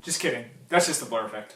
Just kidding. That's just a blur effect.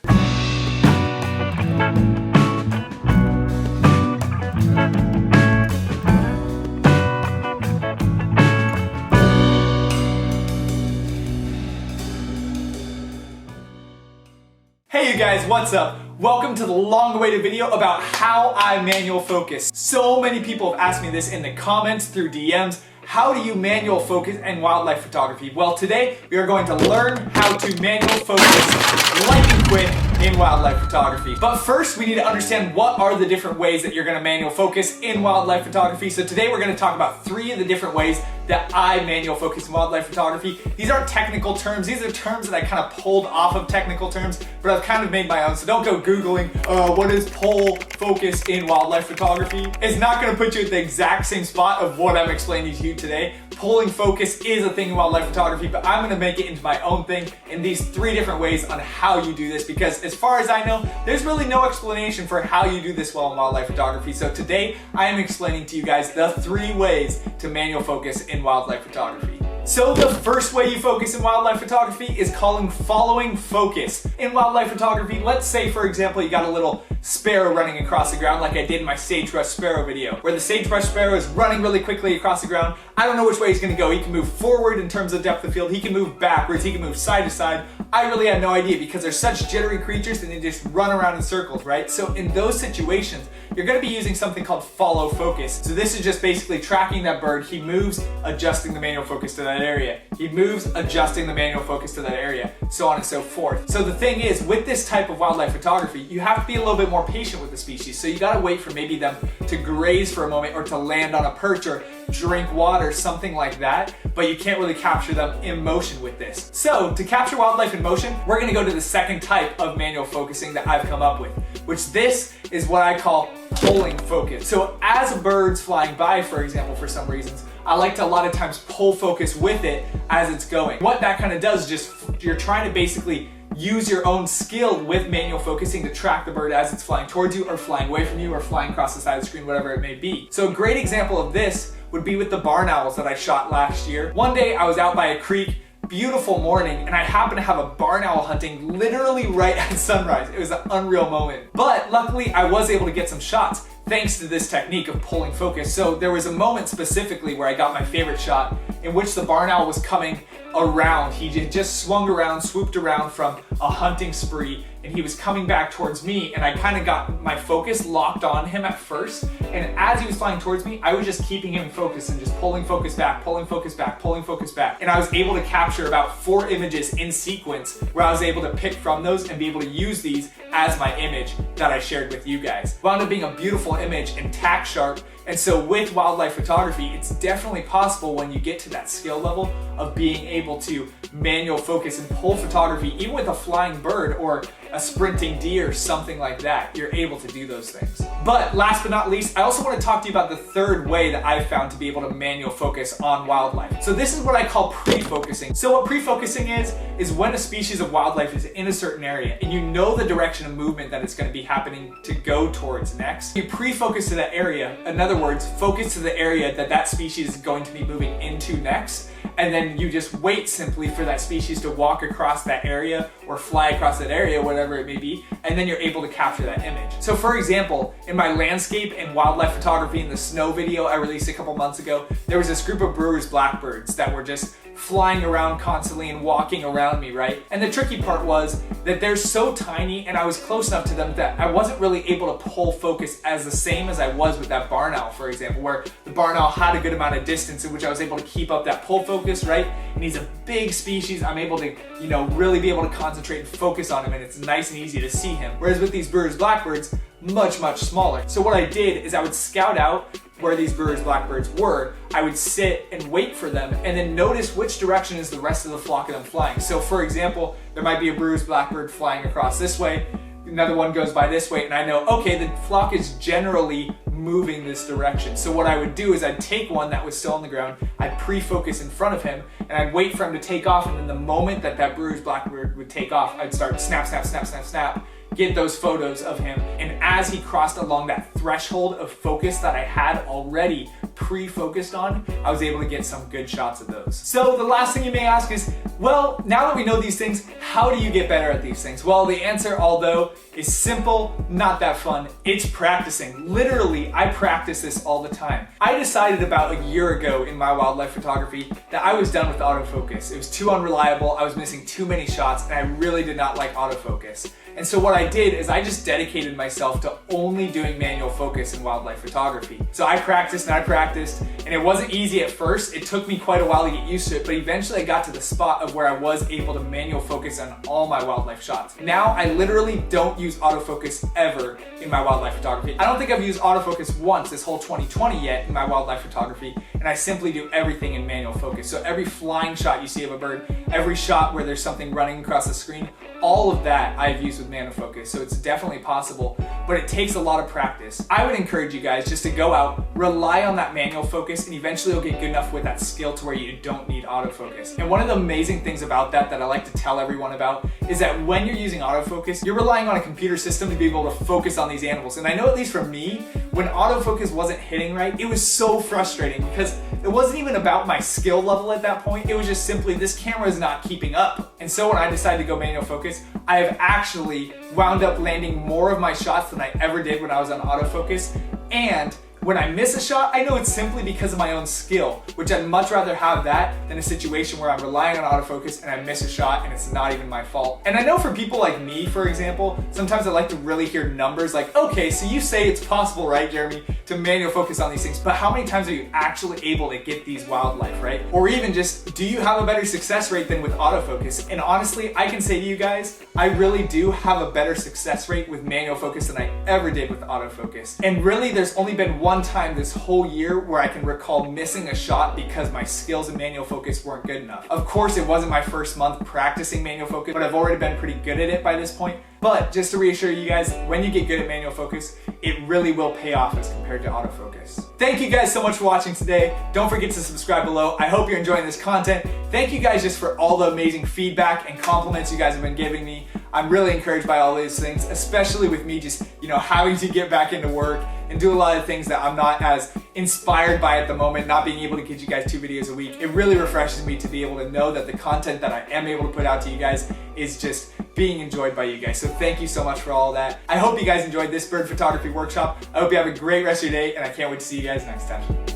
Hey you guys, what's up? Welcome to the long-awaited video about how I manual focus. So many people have asked me this in the comments, through DMs. How do you manual focus in wildlife photography? Well, today we are going to learn how to manual focus like and quit in wildlife photography. But first, we need to understand what are the different ways that you're going to manual focus in wildlife photography. So today we're going to talk about 3 of the different ways that I manual focus in wildlife photography. These aren't technical terms. These are terms that I kind of pulled off of technical terms, but I've kind of made my own. So don't go Googling, what is pull focus in wildlife photography? It's not going to put you at the exact same spot of what I'm explaining to you today. Pulling focus is a thing in wildlife photography, but I'm going to make it into my own thing in these 3 different ways on how you do this, because as far as I know, there's really no explanation for how you do this well in wildlife photography. So today I am explaining to you guys the 3 ways to manual focus in wildlife photography. So the first way you focus in wildlife photography is following focus. In wildlife photography, let's say for example you got a little sparrow running across the ground like I did in my sagebrush sparrow video, where the sagebrush sparrow is running really quickly across the ground. I don't know which way he's going to go. He can move forward in terms of depth of field, he can move backwards, he can move side to side. I really have no idea because they're such jittery creatures and they just run around in circles, right? So in those situations, you're going to be using something called follow focus. So this is just basically tracking that bird. He moves, adjusting the manual focus to that area. He moves, adjusting the manual focus to that area, so on and so forth. So the thing is, with this type of wildlife photography, you have to be a little bit more patient with the species. So you got to wait for maybe them to graze for a moment or to land on a perch or drink water, something like that. But you can't really capture them in motion with this. So to capture wildlife in motion, we're going to go to the second type of manual focusing that I've come up with, which this is what I call pulling focus. So as a bird's flying by, for example, for some reasons, I like to a lot of times pull focus with it as it's going. What that kind of does is just, you're trying to basically use your own skill with manual focusing to track the bird as it's flying towards you or flying away from you or flying across the side of the screen, whatever it may be. So a great example of this would be with the barn owls that I shot last year. One day I was out by a creek, beautiful morning, and I happened to have a barn owl hunting literally right at sunrise. It was an unreal moment. But luckily I was able to get some shots thanks to this technique of pulling focus. So there was a moment specifically where I got my favorite shot in which the barn owl was coming around. He just swung around, swooped around from a hunting spree, and he was coming back towards me, and I kind of got my focus locked on him at first, and as he was flying towards me, I was just keeping him focused and just pulling focus back, pulling focus back, pulling focus back, and I was able to capture about 4 images in sequence where I was able to pick from those and be able to use these as my image that I shared with you guys. It wound up being a beautiful image and tack sharp. And so with wildlife photography, it's definitely possible when you get to that skill level of being able to manual focus and pull photography, even with a flying bird or a sprinting deer, something like that, you're able to do those things. But last but not least, I also want to talk to you about the 3rd way that I've found to be able to manual focus on wildlife. So this is what I call pre-focusing. So what pre-focusing is when a species of wildlife is in a certain area and you know the direction of movement that it's going to be happening to go towards next. You pre-focus to that area. In other words, focus to the area that that species is going to be moving into next, and then you just wait simply for that species to walk across that area or fly across that area, whatever it may be, and then you're able to capture that image. So for example, in my landscape and wildlife photography in the snow video I released a couple months ago, there was this group of brewer's blackbirds that were just flying around constantly and walking around me, right? And the tricky part was that they're so tiny and I was close enough to them that I wasn't really able to pull focus as the same as I was with that barn owl, for example, where the barn owl had a good amount of distance in which I was able to keep up that pull focus, right? And he's a big species. I'm able to, really be able to concentrate and focus on him, and it's nice and easy to see him. Whereas with these brewer's blackbirds, much, much smaller. So what I did is I would scout out where these brewer's blackbirds were. I would sit and wait for them and then notice which direction is the rest of the flock of them flying. So for example, there might be a brewer's blackbird flying across this way, another one goes by this way, and I know, okay, the flock is generally moving this direction. So what I would do is I'd take one that was still on the ground, I'd pre-focus in front of him, and I'd wait for him to take off, and then the moment that that brewer's blackbird would take off, I'd start snap, snap, snap, snap, snap, get those photos of him. And as he crossed along that threshold of focus that I had already pre-focused on, I was able to get some good shots of those. So the last thing you may ask is, well, now that we know these things, how do you get better at these things? Well, the answer, although, is simple, not that fun. It's practicing. Literally, I practice this all the time. I decided about a year ago in my wildlife photography that I was done with autofocus. It was too unreliable, I was missing too many shots, and I really did not like autofocus. And so what I did is I just dedicated myself to only doing manual focus in wildlife photography. So I practiced, and it wasn't easy at first. It took me quite a while to get used to it, but eventually I got to the spot of where I was able to manual focus on all my wildlife shots. Now I literally don't use autofocus ever in my wildlife photography. I don't think I've used autofocus once this whole 2020 yet in my wildlife photography, and I simply do everything in manual focus. So every flying shot you see of a bird, every shot where there's something running across the screen, all of that I've used with manual focus. So it's definitely possible, but it takes a lot of practice. I would encourage you guys just to go out, rely on that manual focus, and eventually you'll get good enough with that skill to where you don't need autofocus. And one of the amazing things about that I like to tell everyone about is that when you're using autofocus, you're relying on a computer system to be able to focus on these animals. And I know, at least for me, when autofocus wasn't hitting right, it was so frustrating because it wasn't even about my skill level at that point. It was just simply, this camera is not keeping up. And so when I decided to go manual focus, I have actually wound up landing more of my shots than I ever did when I was on autofocus. And when I miss a shot, I know it's simply because of my own skill, which I'd much rather have that than a situation where I'm relying on autofocus and I miss a shot and it's not even my fault. And I know for people like me, for example, sometimes I like to really hear numbers like, okay, so you say it's possible, right, Jeremy, to manual focus on these things, but how many times are you actually able to get these wildlife, right? Or even just, do you have a better success rate than with autofocus? And honestly, I can say to you guys, I really do have a better success rate with manual focus than I ever did with autofocus. And really, there's only been one time this whole year where I can recall missing a shot because my skills in manual focus weren't good enough. Of course, it wasn't my first month practicing manual focus, but I've already been pretty good at it by this point. But just to reassure you guys, when you get good at manual focus, it really will pay off as compared to autofocus. Thank you guys so much for watching today. Don't forget to subscribe below. I hope you're enjoying this content. Thank you guys just for all the amazing feedback and compliments you guys have been giving me. I'm really encouraged by all these things, especially with me just, having to get back into work and do a lot of things that I'm not as inspired by at the moment, not being able to get you guys 2 videos a week. It really refreshes me to be able to know that the content that I am able to put out to you guys is just being enjoyed by you guys. So thank you so much for all that. I hope you guys enjoyed this bird photography workshop. I hope you have a great rest of your day, and I can't wait to see you guys next time.